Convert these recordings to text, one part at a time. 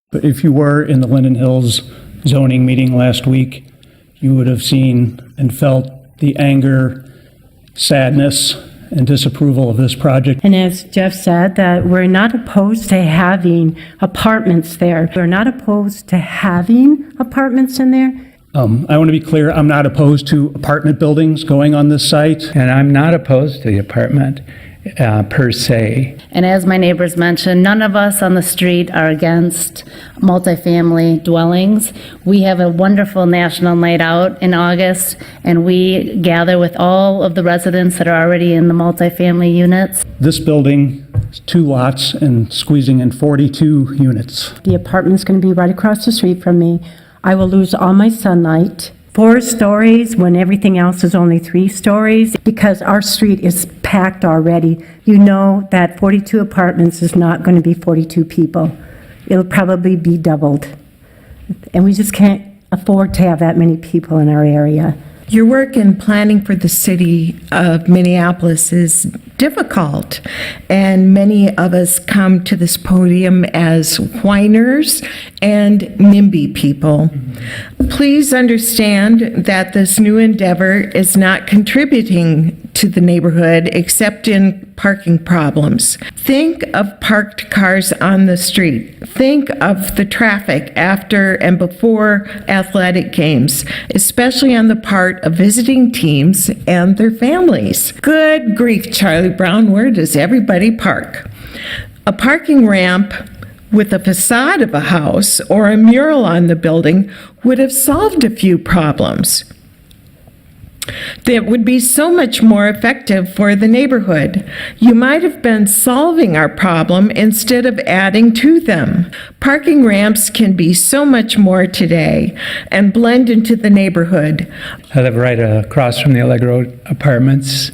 But if you were in the Linden Hills zoning meeting last week, you would have seen and felt the anger, sadness, and disapproval of this project. And as Jeff said, that we're not opposed to having apartments there. We're not opposed to having apartments in there. I want to be clear, I'm not opposed to apartment buildings going on this site. And I'm not opposed to the apartment per se. And as my neighbors mentioned, none of us on the street are against multifamily dwellings. We have a wonderful national night out in August, and we gather with all of the residents that are already in the multifamily units. This building is 2 lots and squeezing in 42 units. The apartment's going to be right across the street from me. I will lose all my sunlight. 4 stories when everything else is only 3 stories because our street is packed already. You know that 42 apartments is not going to be 42 people. It'll probably be doubled. And we just can't afford to have that many people in our area. Your work in planning for the city of Minneapolis is difficult, and many of us come to this podium as whiners and NIMBY people. Please understand that this new endeavor is not contributing to the neighborhood except in parking problems. Think of parked cars on the street. Think of the traffic after and before athletic games, especially on the part of visiting teams and their families. Good grief, Charlie Brown, where does everybody park? A parking ramp with a facade of a house or a mural on the building would have solved a few problems. That would be so much more effective for the neighborhood. You might have been solving our problem instead of adding to them. Parking ramps can be so much more today and blend into the neighborhood. I live right across from the Allegro Apartments,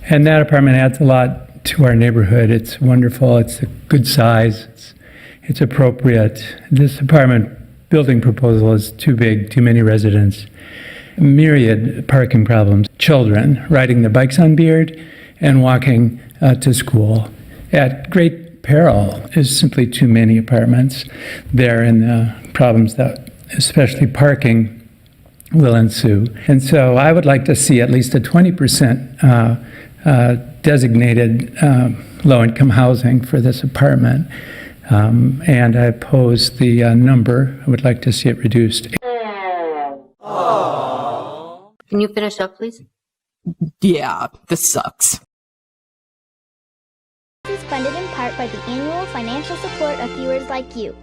and that apartment adds a lot to our neighborhood. It's wonderful. It's a good size. It's appropriate. This apartment building proposal is too big, too many residents. Myriad parking problems. Children riding their bikes on Beard and walking to school at great peril. There's simply too many apartments there, and the problems that, especially parking, will ensue. And so I would like to see at least a 20% designated low-income housing for this apartment. And I oppose the number. I would like to see it reduced. Can you finish up, please? Yeah, this sucks. This is funded in part by the annual financial support of viewers like you.